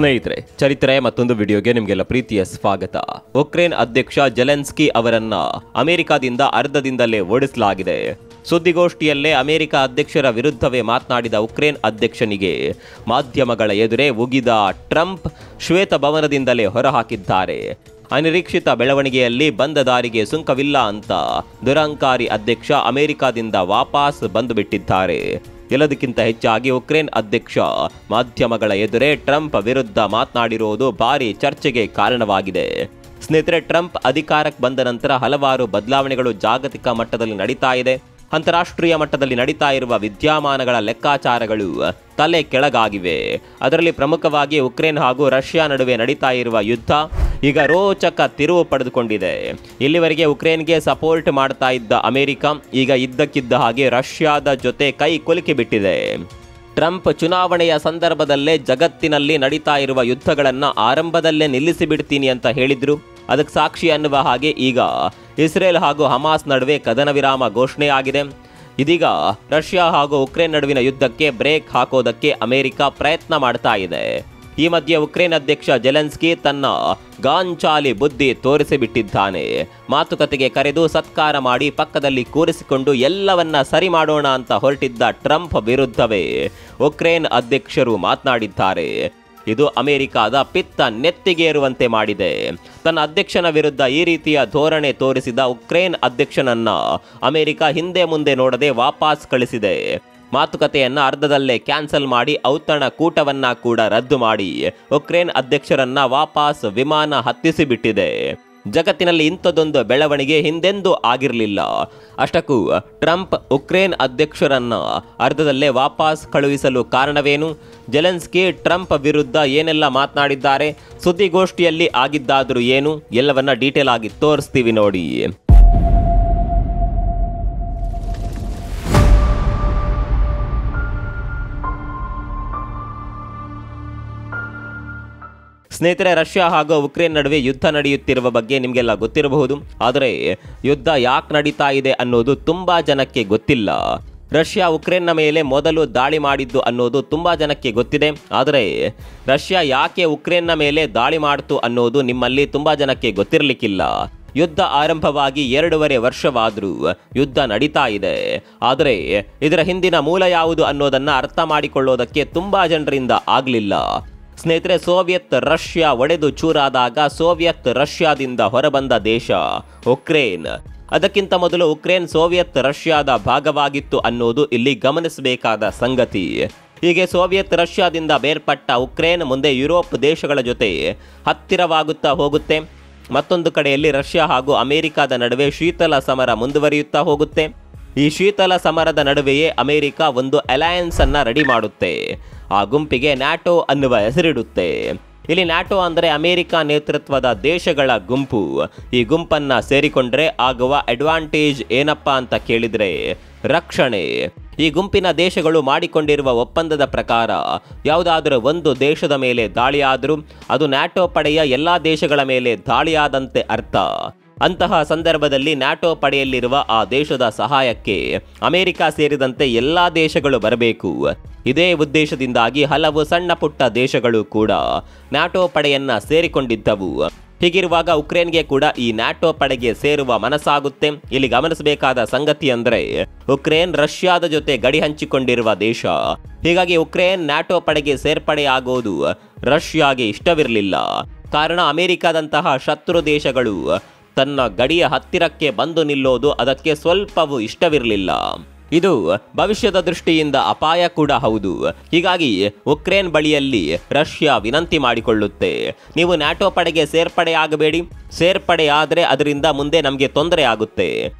ಸ್ನೇಹಿತರೆ, ಚರಿತ್ರೆ ಮತ್ತೊಂದು ವಿಡಿಯೋಗೆ ನಿಮಗೆಲ್ಲ ಪ್ರೀತಿಯ ಸ್ವಾಗತ. ಉಕ್ರೇನ್ ಅಧ್ಯಕ್ಷ ಜೆಲೆನ್ಸ್ಕಿ ಅವರನ್ನ ಅಮೆರಿಕದಿಂದ ಅರ್ಧದಿಂದಲೇ ಓಡಿಸಲಾಗಿದೆ. ಸುದ್ದಿಗೋಷ್ಠಿಯಲ್ಲೇ ಅಮೆರಿಕ ಅಧ್ಯಕ್ಷರ ವಿರುದ್ಧವೇ ಮಾತನಾಡಿದ ಉಕ್ರೇನ್ ಅಧ್ಯಕ್ಷನಿಗೆ ಮಾಧ್ಯಮಗಳ ಎದುರೇ ಉಗಿದ ಟ್ರಂಪ್ ಶ್ವೇತಭವನದಿಂದಲೇ ಹೊರಹಾಕಿದ್ದಾರೆ. ಅನಿರೀಕ್ಷಿತ ಬೆಳವಣಿಗೆಯಲ್ಲಿ ಬಂದ ದಾರಿಗೆ ಸುಂಕವಿಲ್ಲ ಅಂತ ದುರಂಕಾರಿ ಅಧ್ಯಕ್ಷ ಅಮೆರಿಕದಿಂದ ವಾಪಸ್ ಬಂದುಬಿಟ್ಟಿದ್ದಾರೆ. ಎಲ್ಲದಕ್ಕಿಂತ ಹೆಚ್ಚಾಗಿ ಉಕ್ರೇನ್ ಅಧ್ಯಕ್ಷ ಮಾಧ್ಯಮಗಳ ಎದುರೇ ಟ್ರಂಪ್ ವಿರುದ್ಧ ಮಾತನಾಡಿರುವುದು ಭಾರಿ ಚರ್ಚೆಗೆ ಕಾರಣವಾಗಿದೆ. ಸ್ನೇಹಿತರೆ, ಟ್ರಂಪ್ ಅಧಿಕಾರಕ್ಕೆ ಬಂದ ನಂತರ ಹಲವಾರು ಬದಲಾವಣೆಗಳು ಜಾಗತಿಕ ಮಟ್ಟದಲ್ಲಿ ನಡೀತಾ ಇದೆ. ಅಂತಾರಾಷ್ಟ್ರೀಯ ಮಟ್ಟದಲ್ಲಿ ನಡೀತಾ ಇರುವ ವಿದ್ಯಮಾನಗಳ ಲೆಕ್ಕಾಚಾರಗಳು ತಲೆ ಕೆಳಗಾಗಿವೆ. ಅದರಲ್ಲಿ ಪ್ರಮುಖವಾಗಿ ಉಕ್ರೇನ್ ಹಾಗೂ ರಷ್ಯಾ ನಡುವೆ ನಡೀತಾ ಇರುವ ಯುದ್ಧ ಈಗ ರೋಚಕ ತಿರುವು ಪಡೆದುಕೊಂಡಿದೆ. ಇಲ್ಲಿವರೆಗೆ ಉಕ್ರೇನ್ಗೆ ಸಪೋರ್ಟ್ ಮಾಡ್ತಾ ಇದ್ದ ಅಮೆರಿಕ ಈಗ ಇದ್ದಕ್ಕಿದ್ದ ಹಾಗೆ ರಷ್ಯಾದ ಜೊತೆ ಕೈ ಕುಲುಕಿ ಬಿಟ್ಟಿದೆ. ಟ್ರಂಪ್ ಚುನಾವಣೆಯ ಸಂದರ್ಭದಲ್ಲೇ ಜಗತ್ತಿನಲ್ಲಿ ನಡೀತಾ ಇರುವ ಯುದ್ಧಗಳನ್ನು ಆರಂಭದಲ್ಲೇ ನಿಲ್ಲಿಸಿಬಿಡ್ತೀನಿ ಅಂತ ಹೇಳಿದ್ರು. ಅದಕ್ಕೆ ಸಾಕ್ಷಿ ಅನ್ನುವ ಹಾಗೆ ಈಗ ಇಸ್ರೇಲ್ ಹಾಗೂ ಹಮಾಸ್ ನಡುವೆ ಕದನ ವಿರಾಮ ಘೋಷಣೆಯಾಗಿದೆ. ಇದೀಗ ರಷ್ಯಾ ಹಾಗೂ ಉಕ್ರೇನ್ ನಡುವಿನ ಯುದ್ಧಕ್ಕೆ ಬ್ರೇಕ್ ಹಾಕೋದಕ್ಕೆ ಅಮೆರಿಕ ಪ್ರಯತ್ನ ಮಾಡ್ತಾ ಇದೆ. ಈ ಮಧ್ಯೆ ಉಕ್ರೇನ್ ಅಧ್ಯಕ್ಷ ಜೆಲೆನ್ಸ್ಕಿ ತನ್ನ ಗಾಂಚಾಲಿ ಬುದ್ಧಿ ತೋರಿಸಿಬಿಟ್ಟಿದ್ದಾನೆ. ಮಾತುಕತೆಗೆ ಕರೆದು ಸತ್ಕಾರ ಮಾಡಿ ಪಕ್ಕದಲ್ಲಿ ಕೂರಿಸಿಕೊಂಡು ಎಲ್ಲವನ್ನ ಸರಿ ಮಾಡೋಣ ಅಂತ ಹೊರಟಿದ್ದ ಟ್ರಂಪ್ ವಿರುದ್ಧವೇ ಉಕ್ರೇನ್ ಅಧ್ಯಕ್ಷರು ಮಾತನಾಡಿದ್ದಾರೆ. ಇದು ಅಮೆರಿಕದ ಪಿತ್ತ ನೆತ್ತಿಗೇರುವಂತೆ ಮಾಡಿದೆ. ತನ್ನ ಅಧ್ಯಕ್ಷನ ವಿರುದ್ಧ ಈ ರೀತಿಯ ಧೋರಣೆ ತೋರಿಸಿದ ಉಕ್ರೇನ್ ಅಧ್ಯಕ್ಷನನ್ನ ಅಮೆರಿಕ ಹಿಂದೆ ಮುಂದೆ ನೋಡದೆ ವಾಪಸ್ ಕಳಿಸಿದೆ. ಮಾತುಕತೆಯನ್ನ ಅರ್ಧದಲ್ಲೇ ಕ್ಯಾನ್ಸಲ್ ಮಾಡಿ ಔತಣ ಕೂಟವನ್ನ ಕೂಡ ರದ್ದು ಮಾಡಿ ಉಕ್ರೇನ್ ಅಧ್ಯಕ್ಷರನ್ನ ವಾಪಸ್ ವಿಮಾನ ಹತ್ತಿಸಿಬಿಟ್ಟಿದೆ. ಜಗತ್ತಿನಲ್ಲಿ ಇಂಥದ್ದೊಂದು ಬೆಳವಣಿಗೆ ಹಿಂದೆಂದೂ ಆಗಿರಲಿಲ್ಲ. ಅಷ್ಟಕ್ಕೂ ಟ್ರಂಪ್ ಉಕ್ರೇನ್ ಅಧ್ಯಕ್ಷರನ್ನ ಅರ್ಧದಲ್ಲೇ ವಾಪಸ್ ಕಳುಹಿಸಲು ಕಾರಣವೇನು? ಜೆಲೆನ್ಸ್ಕಿ ಟ್ರಂಪ್ ವಿರುದ್ಧ ಏನೆಲ್ಲ ಮಾತನಾಡಿದ್ದಾರೆ? ಸುದ್ದಿಗೋಷ್ಠಿಯಲ್ಲಿ ಆಗಿದ್ದಾದರೂ ಏನು? ಎಲ್ಲವನ್ನ ಡೀಟೇಲ್ ಆಗಿ ತೋರಿಸ್ತೀವಿ ನೋಡಿ. ಸ್ನೇಹಿತರೆ, ರಷ್ಯಾ ಹಾಗೂ ಉಕ್ರೇನ್ ನಡುವೆ ಯುದ್ಧ ನಡೆಯುತ್ತಿರುವ ಬಗ್ಗೆ ನಿಮಗೆಲ್ಲ ಗೊತ್ತಿರಬಹುದು. ಆದರೆ ಯುದ್ಧ ಯಾಕೆ ನಡೀತಾ ಇದೆ ಅನ್ನೋದು ತುಂಬಾ ಜನಕ್ಕೆ ಗೊತ್ತಿಲ್ಲ. ರಷ್ಯಾ ಉಕ್ರೇನ್ನ ಮೇಲೆ ಮೊದಲು ದಾಳಿ ಮಾಡಿದ್ದು ಅನ್ನೋದು ತುಂಬಾ ಜನಕ್ಕೆ ಗೊತ್ತಿದೆ. ಆದರೆ ರಷ್ಯಾ ಯಾಕೆ ಉಕ್ರೇನ್ನ ಮೇಲೆ ದಾಳಿ ಮಾಡಿತು ಅನ್ನೋದು ನಿಮ್ಮಲ್ಲಿ ತುಂಬಾ ಜನಕ್ಕೆ ಗೊತ್ತಿರಲಿಕ್ಕಿಲ್ಲ. ಯುದ್ಧ ಆರಂಭವಾಗಿ 2.5 ವರ್ಷವಾದರೂ ಯುದ್ಧ ನಡೀತಾ ಇದೆ. ಆದರೆ ಇದರ ಹಿಂದಿನ ಮೂಲ ಯಾವುದು ಅನ್ನೋದನ್ನ ಅರ್ಥ ಮಾಡಿಕೊಳ್ಳೋದಕ್ಕೆ ತುಂಬಾ ಜನರಿಂದ ಆಗಲಿಲ್ಲ. ಸ್ನೇಹಿತರೆ, ಸೋವಿಯತ್ ರಷ್ಯಾ ಒಡೆದು ಚೂರಾದಾಗ ಸೋವಿಯತ್ ರಷ್ಯಾದಿಂದ ಹೊರಬಂದ ದೇಶ ಉಕ್ರೇನ್. ಅದಕ್ಕಿಂತ ಮೊದಲು ಉಕ್ರೇನ್ ಸೋವಿಯತ್ ರಷ್ಯಾದ ಭಾಗವಾಗಿತ್ತು ಅನ್ನೋದು ಇಲ್ಲಿ ಗಮನಿಸಬೇಕಾದ ಸಂಗತಿ. ಹೀಗೆ ಸೋವಿಯತ್ ರಷ್ಯಾದಿಂದ ಬೇರ್ಪಟ್ಟ ಉಕ್ರೇನ್ ಮುಂದೆ ಯುರೋಪ್ ದೇಶಗಳ ಜೊತೆ ಹತ್ತಿರವಾಗುತ್ತಾ ಹೋಗುತ್ತೆ. ಮತ್ತೊಂದು ಕಡೆಯಲ್ಲಿ ರಷ್ಯಾ ಹಾಗೂ ಅಮೆರಿಕದ ನಡುವೆ ಶೀತಲ ಸಮರ ಮುಂದುವರಿಯುತ್ತಾ ಹೋಗುತ್ತೆ. ಈ ಶೀತಲ ಸಮರದ ನಡುವೆಯೇ ಅಮೆರಿಕ ಒಂದು ಅಲಯನ್ಸ್ ಅನ್ನ ರೆಡಿ ಮಾಡುತ್ತೆ. ಆ ಗುಂಪಿಗೆ ನ್ಯಾಟೋ ಅನ್ನುವ ಹೆಸರಿಡುತ್ತೆ. ಇಲ್ಲಿ ನ್ಯಾಟೋ ಅಂದರೆ ಅಮೆರಿಕ ನೇತೃತ್ವದ ದೇಶಗಳ ಗುಂಪು. ಈ ಗುಂಪನ್ನ ಸೇರಿಕೊಂಡ್ರೆ ಆಗುವ ಅಡ್ವಾಂಟೇಜ್ ಏನಪ್ಪ ಅಂತ ಕೇಳಿದ್ರೆ ರಕ್ಷಣೆ. ಈ ಗುಂಪಿನ ದೇಶಗಳು ಮಾಡಿಕೊಂಡಿರುವ ಒಪ್ಪಂದದ ಪ್ರಕಾರ ಯಾವುದಾದರೂ ಒಂದು ದೇಶದ ಮೇಲೆ ದಾಳಿಯಾದರೂ ಅದು ನ್ಯಾಟೋ ಪಡೆಯ ಎಲ್ಲ ದೇಶಗಳ ಮೇಲೆ ದಾಳಿಯಾದಂತೆ ಅರ್ಥ. ಅಂತಹ ಸಂದರ್ಭದಲ್ಲಿ ನ್ಯಾಟೋ ಪಡೆಯಲ್ಲಿರುವ ಆ ದೇಶದ ಸಹಾಯಕ್ಕೆ ಅಮೆರಿಕ ಸೇರಿದಂತೆ ಎಲ್ಲ ದೇಶಗಳು ಬರಬೇಕು. ಇದೇ ಉದ್ದೇಶದಿಂದಾಗಿ ಹಲವು ಸಣ್ಣ ಪುಟ್ಟ ದೇಶಗಳು ಕೂಡ ನ್ಯಾಟೋ ಪಡೆಯನ್ನ ಸೇರಿಕೊಂಡಿದ್ದವು. ಹೀಗಿರುವಾಗ ಉಕ್ರೇನ್ಗೆ ಕೂಡ ಈ ನ್ಯಾಟೋ ಪಡೆಗೆ ಸೇರುವ ಮನಸ್ಸಾಗುತ್ತೆ. ಇಲ್ಲಿ ಗಮನಿಸಬೇಕಾದ ಸಂಗತಿ ಅಂದರೆ ಉಕ್ರೇನ್ ರಷ್ಯಾದ ಜೊತೆ ಗಡಿ ಹಂಚಿಕೊಂಡಿರುವ ದೇಶ. ಹೀಗಾಗಿ ಉಕ್ರೇನ್ ನ್ಯಾಟೋ ಪಡೆಗೆ ಸೇರ್ಪಡೆಯಾಗೋದು ರಷ್ಯಾಗೆ ಇಷ್ಟವಿರಲಿಲ್ಲ. ಕಾರಣ ಅಮೆರಿಕದಂತಹ ಶತ್ರು ದೇಶಗಳು ತನ್ನ ಗಡಿಯ ಹತ್ತಿರಕ್ಕೆ ಬಂದು ನಿಲ್ಲೋದು ಅದಕ್ಕೆ ಸ್ವಲ್ಪವೂ ಇಷ್ಟವಿರಲಿಲ್ಲ. ಇದು ಭವಿಷ್ಯದ ದೃಷ್ಟಿಯಿಂದ ಅಪಾಯ ಕೂಡ ಹೌದು. ಹೀಗಾಗಿ ಉಕ್ರೇನ್ ಬಳಿಯಲ್ಲಿ ರಷ್ಯಾ ವಿನಂತಿ ಮಾಡಿಕೊಳ್ಳುತ್ತೆ, ನೀವು ನ್ಯಾಟೋ ಪಡೆಗೆ ಸೇರ್ಪಡೆಯಾಗಬೇಡಿ. ಸೇರ್ಪಡೆಯಾದರೆ ಅದರಿಂದ ಮುಂದೆ ನಮಗೆ ತೊಂದರೆ ಆಗುತ್ತೆ.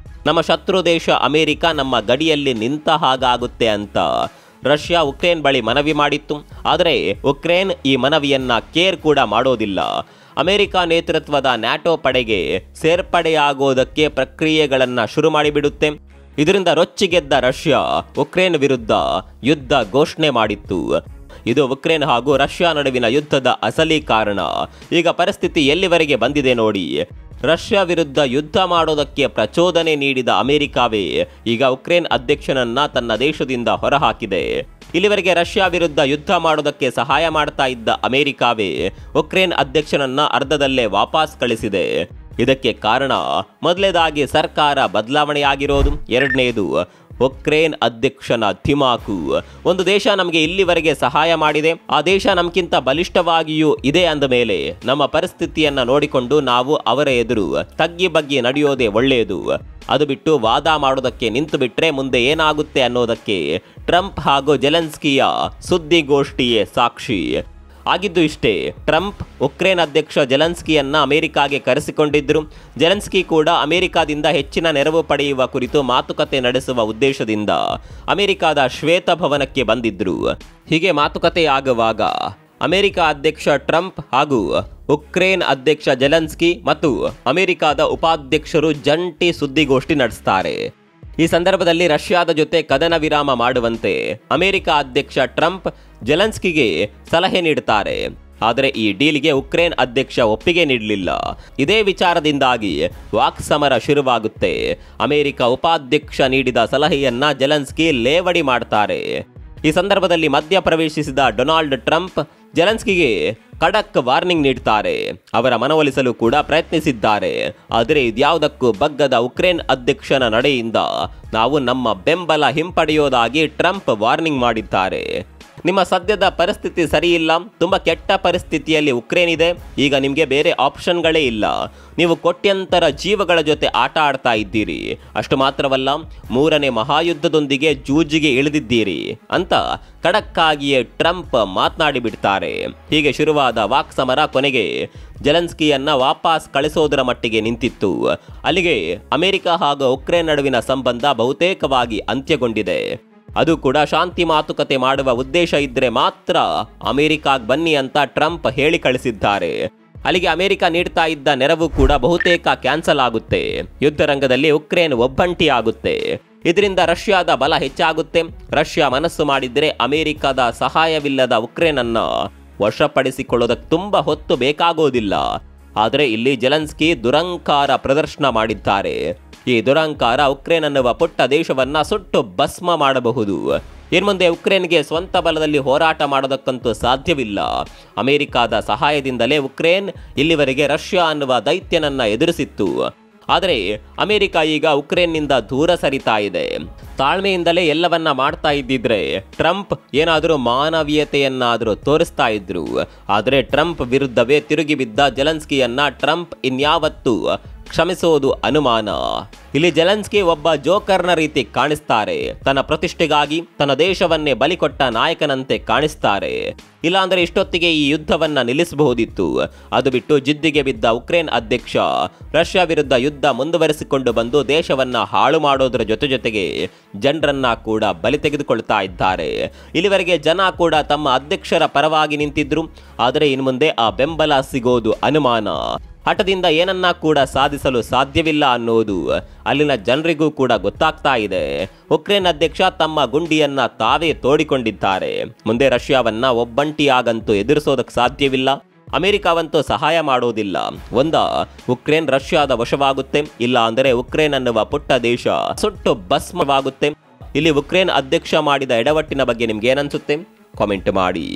ನಮ್ಮ ಶತ್ರು ದೇಶ ಅಮೆರಿಕ ನಮ್ಮ ಗಡಿಯಲ್ಲಿ ನಿಂತ ಹಾಗಾಗುತ್ತೆ ಅಂತ ರಷ್ಯಾ ಉಕ್ರೇನ್ ಬಳಿ ಮನವಿ ಮಾಡಿತ್ತು. ಆದರೆ ಉಕ್ರೇನ್ ಈ ಮನವಿಯನ್ನ ಕೇರ್ ಕೂಡ ಮಾಡೋದಿಲ್ಲ. ಅಮೆರಿಕ ನೇತೃತ್ವದ ನ್ಯಾಟೋ ಪಡೆಗೆ ಸೇರ್ಪಡೆಯಾಗೋದಕ್ಕೆ ಪ್ರಕ್ರಿಯೆಗಳನ್ನು ಶುರು ಮಾಡಿಬಿಡುತ್ತೆ. ಇದರಿಂದ ರೊಚ್ಚಿಗೆದ್ದ ರಷ್ಯಾ ಉಕ್ರೇನ್ ವಿರುದ್ಧ ಯುದ್ಧ ಘೋಷಣೆ ಮಾಡಿತ್ತು. ಇದು ಉಕ್ರೇನ್ ಹಾಗೂ ರಷ್ಯಾ ನಡುವಿನ ಯುದ್ಧದ ಅಸಲಿ ಕಾರಣ. ಈಗ ಪರಿಸ್ಥಿತಿ ಎಲ್ಲಿವರೆಗೆ ಬಂದಿದೆ ನೋಡಿ. ರಷ್ಯಾ ವಿರುದ್ಧ ಯುದ್ಧ ಮಾಡೋದಕ್ಕೆ ಪ್ರಚೋದನೆ ನೀಡಿದ ಅಮೆರಿಕವೇ ಈಗ ಉಕ್ರೇನ್ ಅಧ್ಯಕ್ಷನನ್ನ ತನ್ನ ದೇಶದಿಂದ ಹೊರಹಾಕಿದೆ. ಇಲ್ಲಿವರೆಗೆ ರಷ್ಯಾ ವಿರುದ್ಧ ಯುದ್ಧ ಮಾಡೋದಕ್ಕೆ ಸಹಾಯ ಮಾಡ್ತಾ ಇದ್ದ ಅಮೆರಿಕವೇ ಉಕ್ರೇನ್ ಅಧ್ಯಕ್ಷನನ್ನ ಅರ್ಧದಲ್ಲೇ ವಾಪಸ್ ಕಳಿಸಿದೆ. ಇದಕ್ಕೆ ಕಾರಣ ಮೊದಲನೇದಾಗಿ ಸರ್ಕಾರ ಬದಲಾವಣೆಯಾಗಿರೋದು, ಎರಡನೇದು ಉಕ್ರೇನ್ ಅಧ್ಯಕ್ಷನ ಧಿಮಾಕು. ಒಂದು ದೇಶ ನಮಗೆ ಇಲ್ಲಿವರೆಗೆ ಸಹಾಯ ಮಾಡಿದೆ, ಆ ದೇಶ ನಮ್ಗಿಂತ ಬಲಿಷ್ಠವಾಗಿಯೂ ಇದೆ ಅಂದ ಮೇಲೆ ನಮ್ಮ ಪರಿಸ್ಥಿತಿಯನ್ನ ನೋಡಿಕೊಂಡು ನಾವು ಅವರ ಎದುರು ತಗ್ಗಿ ಬಗ್ಗಿ ನಡೆಯೋದೇ ಒಳ್ಳೆಯದು. ಅದು ಬಿಟ್ಟು ವಾದ ಮಾಡೋದಕ್ಕೆ ನಿಂತು ಬಿಟ್ರೆ ಮುಂದೆ ಏನಾಗುತ್ತೆ ಅನ್ನೋದಕ್ಕೆ ಟ್ರಂಪ್ ಹಾಗೂ ಜೆಲೆನ್ಸ್ಕಿಯ ಸುದ್ದಿಗೋಷ್ಠಿಯೇ ಸಾಕ್ಷಿ. ಆಗಿದ್ದು ಇಷ್ಟೇ, ಟ್ರಂಪ್ ಉಕ್ರೇನ್ ಅಧ್ಯಕ್ಷ ಜೆಲೆನ್ಸ್ಕಿಯನ್ನ ಅಮೆರಿಕಾಗೆ ಕರೆಸಿಕೊಂಡಿದ್ದರು. ಜೆಲೆನ್ಸ್ಕಿ ಕೂಡ ಅಮೆರಿಕಾದಿಂದ ಹೆಚ್ಚಿನ ನೆರವು ಪಡೆಯುವ ಕುರಿತು ಮಾತುಕತೆ ನಡೆಸುವ ಉದ್ದೇಶದಿಂದ ಅಮೆರಿಕಾದ ಶ್ವೇತಭವನಕ್ಕೆ ಬಂದಿದ್ರು. ಹೀಗೆ ಮಾತುಕತೆ ಆಗುವಾಗ ಅಮೆರಿಕ ಅಧ್ಯಕ್ಷ ಟ್ರಂಪ್ ಹಾಗೂ ಉಕ್ರೇನ್ ಅಧ್ಯಕ್ಷ ಜೆಲೆನ್ಸ್ಕಿ ಮತ್ತು ಅಮೆರಿಕಾದ ಉಪಾಧ್ಯಕ್ಷರು ಜಂಟಿ ಸುದ್ದಿಗೋಷ್ಠಿ ನಡೆಸ್ತಾರೆ. ಈ ಸಂದರ್ಭದಲ್ಲಿ ರಷ್ಯಾದ ಜೊತೆ ಕದನ ವಿರಾಮ ಮಾಡುವಂತೆ ಅಮೆರಿಕ ಅಧ್ಯಕ್ಷ ಟ್ರಂಪ್ ಜೆಲೆನ್ಸ್ಕಿಗೆ ಸಲಹೆ ನೀಡುತ್ತಾರೆ. ಆದರೆ ಈ ಡೀಲ್ಗೆ ಉಕ್ರೇನ್ ಅಧ್ಯಕ್ಷ ಒಪ್ಪಿಗೆ ನೀಡಲಿಲ್ಲ. ಇದೇ ವಿಚಾರದಿಂದಾಗಿ ವಾಕ್ಸಮರ ಶುರುವಾಗುತ್ತೆ. ಅಮೆರಿಕ ಉಪಾಧ್ಯಕ್ಷ ನೀಡಿದ ಸಲಹೆಯನ್ನ ಜೆಲೆನ್ಸ್ಕಿ ಲೇವಡಿ ಮಾಡ್ತಾರೆ. ಈ ಸಂದರ್ಭದಲ್ಲಿ ಮಧ್ಯ ಪ್ರವೇಶಿಸಿದ ಡೊನಾಲ್ಡ್ ಟ್ರಂಪ್ ಜೆಲೆನ್ಸ್ಕಿಗೆ ಖಡಕ್ ವಾರ್ನಿಂಗ್ ನೀಡುತ್ತಾರೆ. ಅವರ ಮನವೊಲಿಸಲು ಕೂಡ ಪ್ರಯತ್ನಿಸಿದ್ದಾರೆ. ಆದರೆ ಇದ್ಯಾವುದಕ್ಕೂ ಬಗ್ಗದ ಉಕ್ರೇನ್ ಅಧ್ಯಕ್ಷನ ನಡೆಯಿಂದ ನಾವು ನಮ್ಮ ಬೆಂಬಲ ಹಿಂಪಡೆಯೋದಾಗಿ ಟ್ರಂಪ್ ವಾರ್ನಿಂಗ್ ಮಾಡಿದ್ದಾರೆ. ನಿಮ್ಮ ಸದ್ಯದ ಪರಿಸ್ಥಿತಿ ಸರಿಯಿಲ್ಲ, ತುಂಬ ಕೆಟ್ಟ ಪರಿಸ್ಥಿತಿಯಲ್ಲಿ ಉಕ್ರೇನ್ ಇದೆ. ಈಗ ನಿಮಗೆ ಬೇರೆ ಆಪ್ಷನ್ಗಳೇ ಇಲ್ಲ. ನೀವು ಕೋಟ್ಯಂತರ ಜೀವಗಳ ಜೊತೆ ಆಟ ಆಡ್ತಾ ಇದ್ದೀರಿ. ಅಷ್ಟು ಮಾತ್ರವಲ್ಲ, 3ನೇ ಮಹಾಯುದ್ಧದೊಂದಿಗೆ ಜೂಜಿಗೆ ಇಳಿದಿದ್ದೀರಿ ಅಂತ ಖಡಕ್ಕಾಗಿಯೇ ಟ್ರಂಪ್ ಮಾತನಾಡಿಬಿಡ್ತಾರೆ. ಹೀಗೆ ಶುರುವಾದ ವಾಕ್ಸಮರ ಕೊನೆಗೆ ಜೆಲೆನ್ಸ್ಕಿಯನ್ನ ವಾಪಸ್ ಕಳಿಸೋದರ ಮಟ್ಟಿಗೆ ನಿಂತಿತ್ತು. ಅಲ್ಲಿಗೆ ಅಮೆರಿಕ ಹಾಗೂ ಉಕ್ರೇನ್ ನಡುವಿನ ಸಂಬಂಧ ಬಹುತೇಕವಾಗಿ ಅಂತ್ಯಗೊಂಡಿದೆ. ಅದು ಕೂಡ ಶಾಂತಿ ಮಾತುಕತೆ ಮಾಡುವ ಉದ್ದೇಶ ಇದ್ರೆ ಮಾತ್ರ ಅಮೆರಿಕಾಗ್ ಬನ್ನಿ ಅಂತ ಟ್ರಂಪ್ ಹೇಳಿ ಕಳಿಸಿದ್ದಾರೆ. ಅಲ್ಲಿಗೆ ಅಮೆರಿಕ ನೀಡ್ತಾ ಇದ್ದ ನೆರವು ಕೂಡ ಬಹುತೇಕ ಕ್ಯಾನ್ಸಲ್ ಆಗುತ್ತೆ. ಯುದ್ಧ ರಂಗದಲ್ಲಿ ಉಕ್ರೇನ್ ಒಬ್ಬಂಟಿ ಆಗುತ್ತೆ. ಇದರಿಂದ ರಷ್ಯಾದ ಬಲ ಹೆಚ್ಚಾಗುತ್ತೆ. ರಷ್ಯಾ ಮನಸ್ಸು ಮಾಡಿದ್ರೆ ಅಮೆರಿಕದ ಸಹಾಯವಿಲ್ಲದ ಉಕ್ರೇನ್ ಅನ್ನ ವಶಪಡಿಸಿಕೊಳ್ಳೋದಕ್ಕೆ ತುಂಬಾ ಹೊತ್ತು ಬೇಕಾಗೋದಿಲ್ಲ. ಆದರೆ ಇಲ್ಲಿ ಜೆಲೆನ್ಸ್ಕಿ ದುರಂಕಾರ ಪ್ರದರ್ಶನ ಮಾಡಿದ್ದಾರೆ. ಈ ದುರಂಕಾರ ಉಕ್ರೇನ್ ಅನ್ನುವ ಪುಟ್ಟ ದೇಶವನ್ನ ಸುಟ್ಟು ಭಸ್ಮ ಮಾಡಬಹುದು. ಇನ್ಮುಂದೆ ಉಕ್ರೇನ್ಗೆ ಸ್ವಂತ ಬಲದಲ್ಲಿ ಹೋರಾಟ ಮಾಡೋದಕ್ಕಂತೂ ಸಾಧ್ಯವಿಲ್ಲ. ಅಮೆರಿಕದ ಸಹಾಯದಿಂದಲೇ ಉಕ್ರೇನ್ ಇಲ್ಲಿವರೆಗೆ ರಷ್ಯಾ ಅನ್ನುವ ದೈತ್ಯನನ್ನ ಎದುರಿಸಿತ್ತು. ಆದರೆ ಅಮೆರಿಕ ಈಗ ಉಕ್ರೇನ್ನಿಂದ ದೂರ ಸರಿತಾ ಇದೆ. ತಾಳ್ಮೆಯಿಂದಲೇ ಎಲ್ಲವನ್ನ ಮಾಡ್ತಾ ಇದ್ದಿದ್ರೆ ಟ್ರಂಪ್ ಏನಾದರೂ ಮಾನವೀಯತೆಯನ್ನಾದರೂ ತೋರಿಸ್ತಾ ಇದ್ರು. ಆದರೆ ಟ್ರಂಪ್ ವಿರುದ್ಧವೇ ತಿರುಗಿ ಬಿದ್ದ ಜೆಲೆನ್ಸ್ಕಿಯನ್ನ ಟ್ರಂಪ್ ಇನ್ಯಾವತ್ತೂ ಕ್ಷಮಿಸೋದು ಅನುಮಾನ. ಇಲ್ಲಿ ಜೆಲೆನ್ಸ್ಕಿ ಒಬ್ಬ ಜೋಕರ್ನ ರೀತಿ ಕಾಣಿಸ್ತಾರೆ. ತನ್ನ ಪ್ರತಿಷ್ಠೆಗಾಗಿ ತನ್ನ ದೇಶವನ್ನೇ ಬಲಿಕೊಟ್ಟ ನಾಯಕನಂತೆ ಕಾಣಿಸ್ತಾರೆ. ಇಲ್ಲಾಂದ್ರೆ ಇಷ್ಟೊತ್ತಿಗೆ ಈ ಯುದ್ಧವನ್ನ ನಿಲ್ಲಿಸಬಹುದಿತ್ತು. ಅದು ಬಿಟ್ಟು ಜಿದ್ದಿಗೆ ಬಿದ್ದ ಉಕ್ರೇನ್ ಅಧ್ಯಕ್ಷ ರಷ್ಯಾ ವಿರುದ್ಧ ಯುದ್ಧ ಮುಂದುವರಿಸಿಕೊಂಡು ಬಂದು ದೇಶವನ್ನ ಹಾಳು ಮಾಡೋದ್ರ ಜೊತೆಗೆ ಜನರನ್ನ ಕೂಡ ಬಲಿ ತೆಗೆದುಕೊಳ್ತಾ ಇದ್ದಾರೆ. ಇಲ್ಲಿವರೆಗೆ ಜನ ಕೂಡ ತಮ್ಮ ಅಧ್ಯಕ್ಷರ ಪರವಾಗಿ ನಿಂತಿದ್ರು. ಆದರೆ ಇನ್ನು ಮುಂದೆ ಆ ಬೆಂಬಲ ಸಿಗೋದು ಅನುಮಾನ. ಹಠದಿಂದ ಏನನ್ನ ಕೂಡ ಸಾಧಿಸಲು ಸಾಧ್ಯವಿಲ್ಲ ಅನ್ನೋದು ಅಲ್ಲಿನ ಜನರಿಗೂ ಕೂಡ ಗೊತ್ತಾಗ್ತಾ ಇದೆ. ಉಕ್ರೇನ್ ಅಧ್ಯಕ್ಷ ತಮ್ಮ ಗುಂಡಿಯನ್ನ ತಾವೇ ತೋಡಿಕೊಂಡಿದ್ದಾರೆ. ಮುಂದೆ ರಷ್ಯಾವನ್ನ ಒಬ್ಬಂಟಿಯಾಗಂತೂ ಎದುರಿಸೋದಕ್ಕೆ ಸಾಧ್ಯವಿಲ್ಲ. ಅಮೆರಿಕವಂತೂ ಸಹಾಯ ಮಾಡೋದಿಲ್ಲ. ಉಕ್ರೇನ್ ರಷ್ಯಾದ ವಶವಾಗುತ್ತೆ, ಇಲ್ಲ ಅಂದರೆ ಉಕ್ರೇನ್ ಅನ್ನುವ ಪುಟ್ಟ ದೇಶ ಸುಟ್ಟು ಭಸ್ಮವಾಗುತ್ತೆ. ಇಲ್ಲಿ ಉಕ್ರೇನ್ ಅಧ್ಯಕ್ಷ ಮಾಡಿದ ಎಡವಟ್ಟಿನ ಬಗ್ಗೆ ನಿಮ್ಗೆ ಏನನ್ಸುತ್ತೆ? ಕಾಮೆಂಟ್ ಮಾಡಿ.